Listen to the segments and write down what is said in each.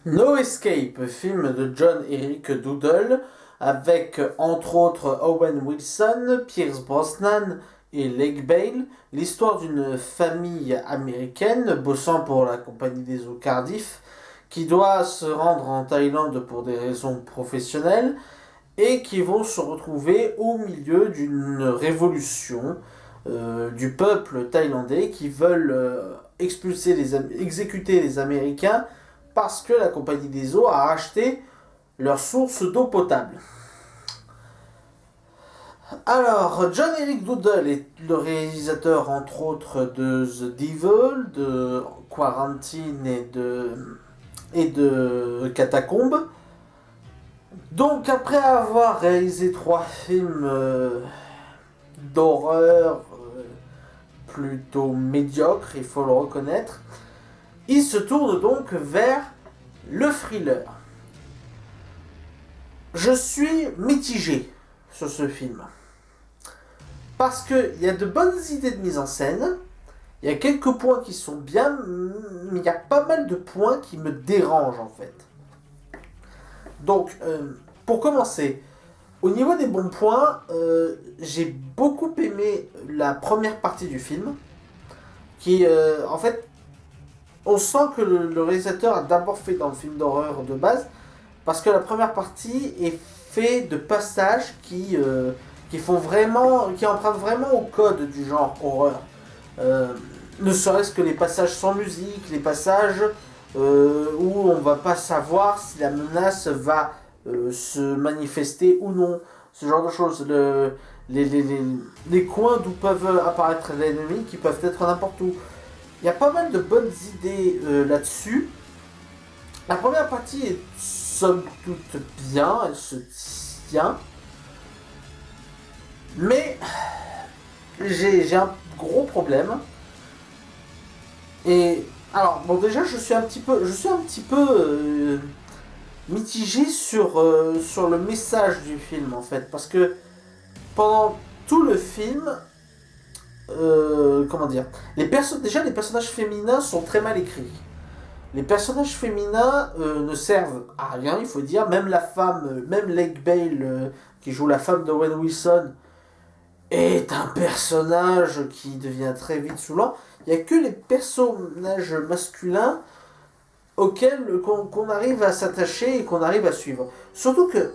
No Escape, film de John Eric Doodle, avec entre autres Owen Wilson, Pierce Brosnan et Lake Bale, l'histoire d'une famille américaine bossant pour la compagnie des eaux Cardiff, qui doit se rendre en Thaïlande pour des raisons professionnelles et qui vont se retrouver au milieu d'une révolution du peuple thaïlandais qui veulent exécuter les Américains parce que la compagnie des eaux a racheté leur source d'eau potable. Alors, John Eric Doodle est le réalisateur entre autres de The Devil, de Quarantine et de Catacombes. Donc après avoir réalisé trois films d'horreur plutôt médiocres, il faut le reconnaître, il se tourne donc vers le thriller. Je suis mitigé sur ce film. Parce qu'il y a de bonnes idées de mise en scène, il y a quelques points qui sont bien, mais il y a pas mal de points qui me dérangent en fait. Donc, pour commencer, au niveau des bons points, j'ai beaucoup aimé la première partie du film, qui, en fait, on sent que le réalisateur a d'abord fait dans le film d'horreur de base, parce que la première partie est faite de passages qui font vraiment, qui empruntent vraiment au code du genre horreur. Ne serait-ce que les passages sans musique, les passages où on va pas savoir si la menace va se manifester ou non, ce genre de choses. Les coins d'où peuvent apparaître les ennemis qui peuvent être n'importe où. Il y a pas mal de bonnes idées là-dessus. La première partie est somme toute bien, elle se tient. Mais j'ai un gros problème. Et alors, bon, déjà, je suis un petit peu mitigé sur le message du film en fait. Parce que pendant tout le film, comment dire, déjà les personnages féminins sont très mal écrits. Les personnages féminins ne servent à rien, il faut dire. Même la femme, même Lake Bale, qui joue la femme d'Owen Wilson, est un personnage qui devient très vite saoulant. Il n'y a que les personnages masculins auxquels qu'on arrive à s'attacher et qu'on arrive à suivre. Surtout que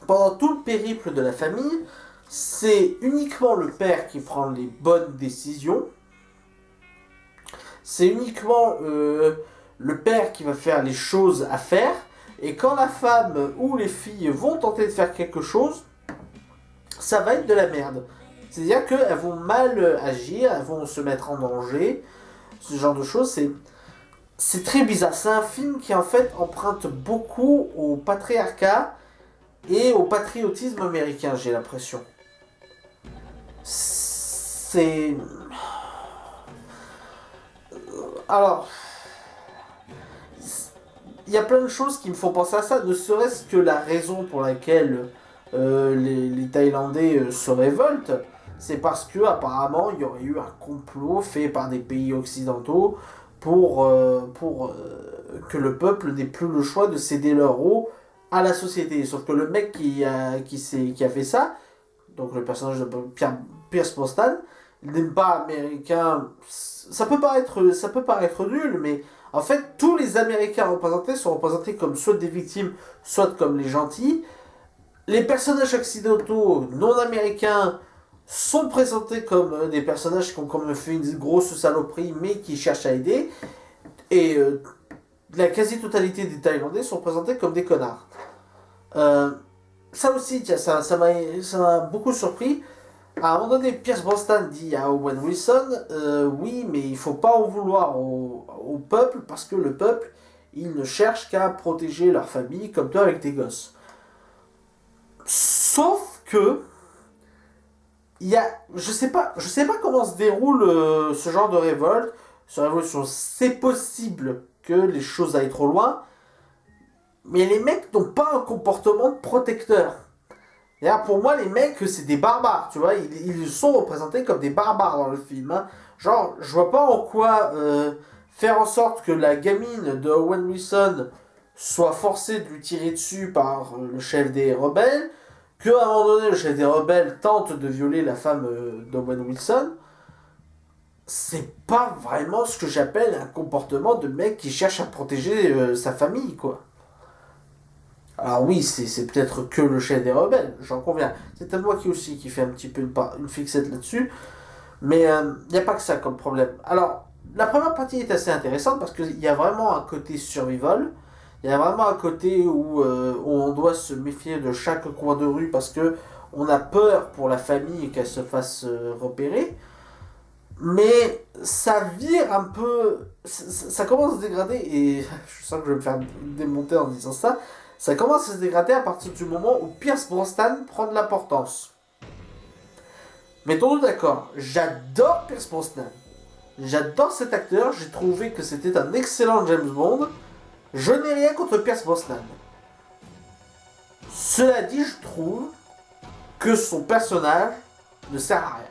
pendant tout le périple de la famille, c'est uniquement le père qui prend les bonnes décisions. C'est uniquement le père qui va faire les choses à faire. Et quand la femme ou les filles vont tenter de faire quelque chose, ça va être de la merde. C'est-à-dire qu'elles vont mal agir, elles vont se mettre en danger. Ce genre de choses, c'est très bizarre. C'est un film qui en fait emprunte beaucoup au patriarcat et au patriotisme américain, j'ai l'impression. C'est... Alors, il y a plein de choses qui me font penser à ça, ne serait-ce que la raison pour laquelle les Thaïlandais se révoltent, c'est parce que apparemment il y aurait eu un complot fait par des pays occidentaux pour que le peuple n'ait plus le choix de céder leur eau à la société. Sauf que le mec qui a fait ça, donc le personnage de Pierce Brosnan, il n'est pas américain. Ça peut paraître nul, mais en fait, tous les Américains représentés sont représentés comme soit des victimes, soit comme les gentils. Les personnages occidentaux non américains sont présentés comme des personnages qui ont comme fait une grosse saloperie, mais qui cherchent à aider. Et la quasi-totalité des Thaïlandais sont présentés comme des connards. Ça aussi, tiens, ça m'a beaucoup surpris. À un moment donné, Pierce Brosnan dit à Owen Wilson oui, mais il faut pas en vouloir au peuple parce que le peuple, il ne cherche qu'à protéger leur famille comme toi avec tes gosses. Sauf que je sais pas comment se déroule ce genre de révolte, sur révolution. C'est possible que les choses aillent trop loin, mais les mecs n'ont pas un comportement de protecteur. D'ailleurs, pour moi, les mecs, c'est des barbares, tu vois. Ils sont représentés comme des barbares dans le film. Hein. Genre, je vois pas en quoi faire en sorte que la gamine de Owen Wilson soit forcée de lui tirer dessus par le chef des rebelles, qu'à un moment donné, le chef des rebelles tente de violer la femme d'Owen Wilson, c'est pas vraiment ce que j'appelle un comportement de mec qui cherche à protéger sa famille, quoi. Alors oui, c'est peut-être que le chef des rebelles, j'en conviens. C'est peut-être moi qui fait un petit peu une fixette là-dessus. Mais il n'y a pas que ça comme problème. Alors, la première partie est assez intéressante parce qu'il y a vraiment un côté survival. Il y a vraiment un côté où on doit se méfier de chaque coin de rue parce que on a peur pour la famille qu'elle se fasse repérer. Mais ça vire un peu. Ça commence à se dégrader et je sens que je vais me faire démonter en disant ça. Ça commence à se dégrader à partir du moment où Pierce Brosnan prend de l'importance. Mettons-nous d'accord, j'adore Pierce Brosnan. J'adore cet acteur, j'ai trouvé que c'était un excellent James Bond. Je n'ai rien contre Pierce Brosnan. Cela dit, je trouve que son personnage ne sert à rien.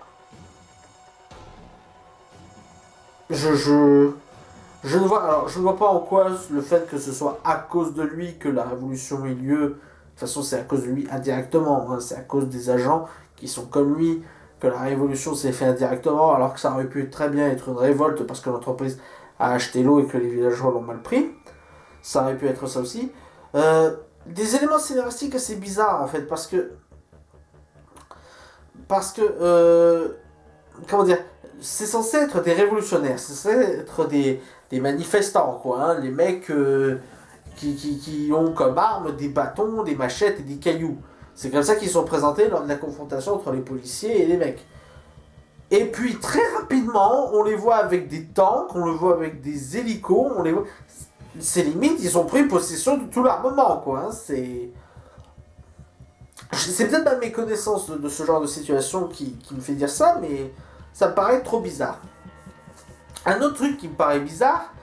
Je ne vois pas en quoi le fait que ce soit à cause de lui que la révolution ait lieu. De toute façon, c'est à cause de lui indirectement. C'est à cause des agents qui sont comme lui que la révolution s'est faite indirectement, alors que ça aurait pu très bien être une révolte parce que l'entreprise a acheté l'eau et que les villageois l'ont mal pris. Ça aurait pu être ça aussi. Des éléments scénaristiques assez bizarres en fait, parce que comment dire, c'est censé être des révolutionnaires, c'est censé être des manifestants, quoi, hein, les mecs qui ont comme armes des bâtons, des machettes et des cailloux. C'est comme ça qu'ils sont présentés lors de la confrontation entre les policiers et les mecs. Et puis très rapidement, on les voit avec des tanks, on les voit avec des hélicos, on les voit... C'est limite, ils ont pris possession de tout l'armement, quoi. Hein, c'est peut-être ma méconnaissance de ce genre de situation qui me fait dire ça, mais ça me paraît trop bizarre. Un autre truc qui me paraît bizarre,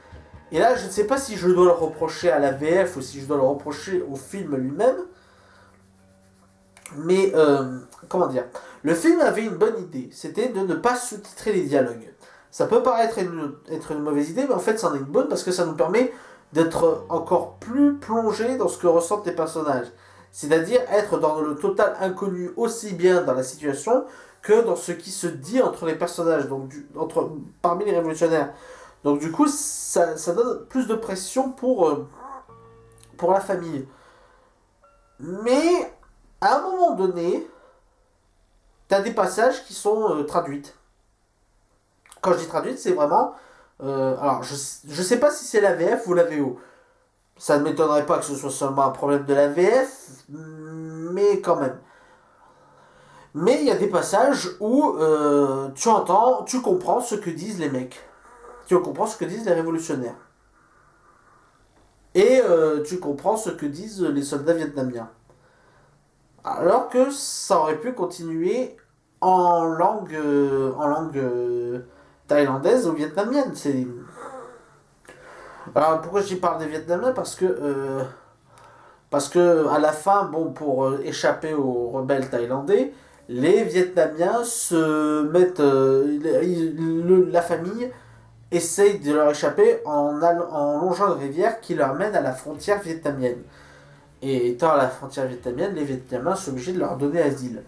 et là je ne sais pas si je dois le reprocher à la VF ou si je dois le reprocher au film lui-même, mais comment dire, le film avait une bonne idée, c'était de ne pas sous-titrer les dialogues. Ça peut paraître être une mauvaise idée, mais en fait c'en est une bonne parce que ça nous permet d'être encore plus plongé dans ce que ressentent les personnages. C'est-à-dire être dans le total inconnu aussi bien dans la situation que dans ce qui se dit entre les personnages, donc parmi les révolutionnaires. Donc du coup, ça donne plus de pression pour la famille. Mais, à un moment donné, t'as des passages qui sont traduits. Quand je dis traduite, c'est vraiment... alors, je sais pas si c'est la VF ou la VO. Ça ne m'étonnerait pas que ce soit seulement un problème de la VF, mais quand même. Mais il y a des passages où tu comprends ce que disent les mecs. Tu comprends ce que disent les révolutionnaires. Et tu comprends ce que disent les soldats vietnamiens. Alors que ça aurait pu continuer en langue thaïlandaise ou vietnamienne. Alors pourquoi j'y parle des Vietnamiens? Parce que à la fin, bon, pour échapper aux rebelles thaïlandais, les Vietnamiens se mettent, la famille essaye de leur échapper en longeant une rivière qui leur mène à la frontière vietnamienne. Et étant à la frontière vietnamienne, les Vietnamiens sont obligés de leur donner asile.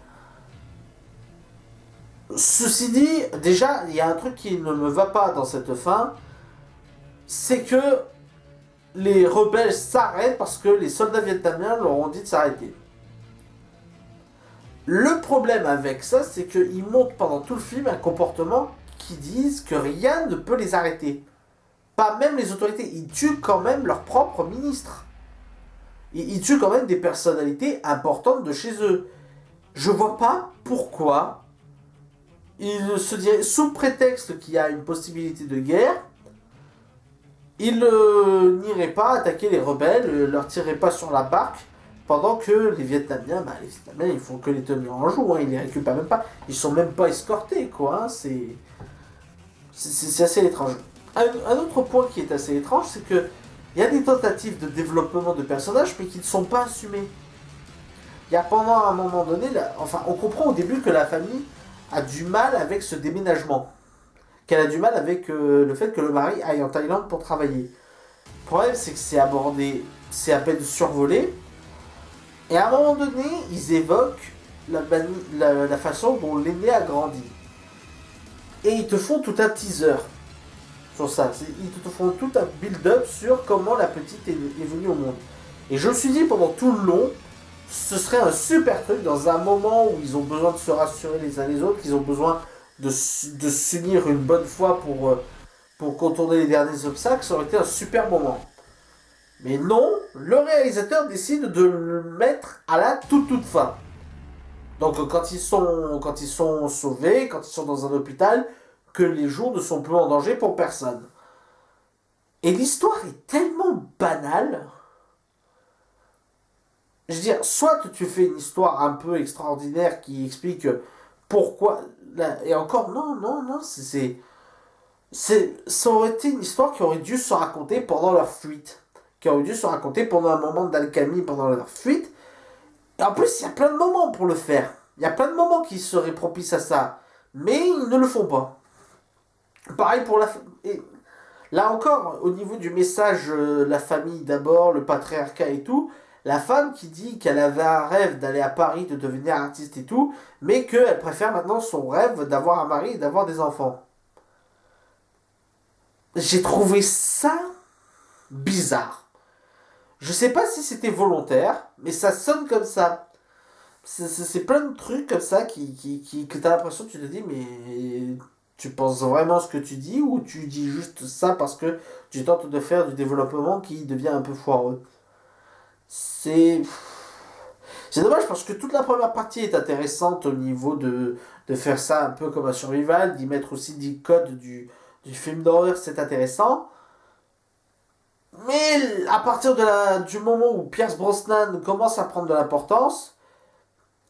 Ceci dit, déjà, il y a un truc qui ne me va pas dans cette fin, c'est que les rebelles s'arrêtent parce que les soldats vietnamiens leur ont dit de s'arrêter. Le problème avec ça, c'est qu'ils montrent pendant tout le film un comportement qui disent que rien ne peut les arrêter. Pas même les autorités. Ils tuent quand même leur propre ministre. Ils tuent quand même des personnalités importantes de chez eux. Je vois pas pourquoi ils se diraient, sous prétexte qu'il y a une possibilité de guerre, ils n'iraient pas attaquer les rebelles, leur tireraient pas sur la barque, pendant que les Vietnamiens, ils font que les tenir en joue, hein, ils les récupèrent même pas, ils sont même pas escortés, quoi, hein, c'est assez étrange. Un autre point qui est assez étrange, c'est que il y a des tentatives de développement de personnages, mais qui ne sont pas assumées. Il y a pendant un moment donné, on comprend au début que la famille a du mal avec ce déménagement. qu'elle a du mal avec le fait que le mari aille en Thaïlande pour travailler. Le problème, c'est que c'est abordé, c'est à peine survolé. Et à un moment donné, ils évoquent la façon dont l'aîné a grandi. Et ils te font tout un teaser sur ça. Ils te font tout un build-up sur comment la petite est venue au monde. Et je me suis dit pendant tout le long, ce serait un super truc dans un moment où ils ont besoin de se rassurer les uns les autres, qu'ils ont besoin de s'unir une bonne fois pour contourner les derniers obstacles, ça aurait été un super moment. Mais non, le réalisateur décide de le mettre à la toute fin. Donc quand ils sont sauvés, quand ils sont dans un hôpital, que les jours ne sont plus en danger pour personne. Et l'histoire est tellement banale. Je veux dire, soit tu fais une histoire un peu extraordinaire qui explique pourquoi... Et encore, non, ça aurait été une histoire qui aurait dû se raconter pendant leur fuite. Qui aurait dû se raconter pendant un moment d'alchimie, pendant leur fuite. Et en plus, il y a plein de moments pour le faire. Il y a plein de moments qui seraient propices à ça. Mais ils ne le font pas. Pareil pour et là encore, au niveau du message, la famille d'abord, le patriarcat et tout, la femme qui dit qu'elle avait un rêve d'aller à Paris, de devenir artiste et tout, mais qu'elle préfère maintenant son rêve d'avoir un mari et d'avoir des enfants. J'ai trouvé ça bizarre. Je sais pas si c'était volontaire, mais ça sonne comme ça. C'est plein de trucs comme ça que t'as l'impression que tu te dis, mais tu penses vraiment ce que tu dis ou tu dis juste ça parce que tu tentes de faire du développement qui devient un peu foireux. C'est... C'est dommage parce que toute la première partie est intéressante au niveau de faire ça un peu comme un survival, d'y mettre aussi des codes du film d'horreur, c'est intéressant. Mais à partir du moment où Pierce Brosnan commence à prendre de l'importance,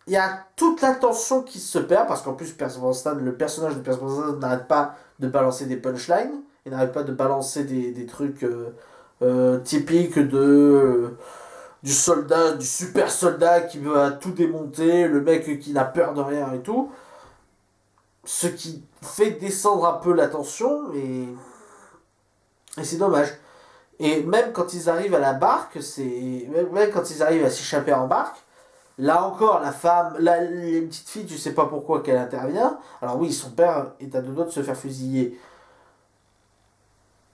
il y a toute la tension qui se perd, parce qu'en plus Pierce Brosnan, le personnage de Pierce Brosnan n'arrête pas de balancer des punchlines, il n'arrête pas de balancer des trucs typiques du soldat, du super soldat qui veut tout démonter, le mec qui n'a peur de rien et tout. Ce qui fait descendre un peu la tension, et c'est dommage. Et même quand ils arrivent à la barque, même quand ils arrivent à s'échapper en barque, là encore, la femme, les petites filles, tu sais pas pourquoi qu'elle intervient. Alors oui, son père est à deux doigts de se faire fusiller.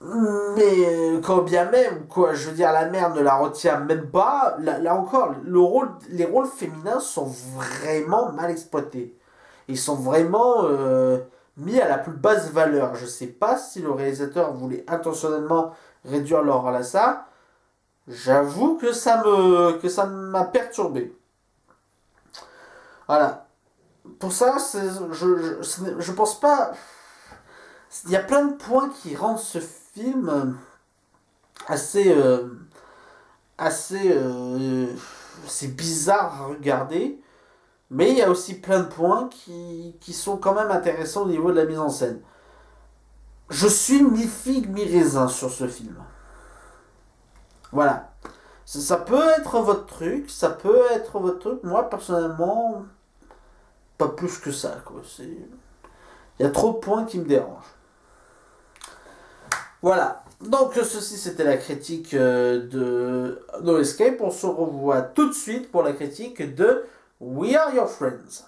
Mais quand bien même, quoi, je veux dire, la mère ne la retient même pas. Là encore, les rôles féminins sont vraiment mal exploités. Ils sont vraiment mis à la plus basse valeur. Je sais pas si le réalisateur voulait intentionnellement réduire leur rôle à ça. J'avoue que ça m'a perturbé. Voilà. Pour ça, je pense pas. Il y a plein de points qui rendent ce film assez. Assez. C'est bizarre à regarder. Mais il y a aussi plein de points qui sont quand même intéressants au niveau de la mise en scène. Je suis mi-figue, mi-raisin sur ce film. Voilà. Ça peut être votre truc, ça peut être votre truc. Moi, personnellement, pas plus que ça, quoi. Il y a trop de points qui me dérangent. Voilà. Donc, ceci, c'était la critique de No Escape. On se revoit tout de suite pour la critique de We Are Your Friends.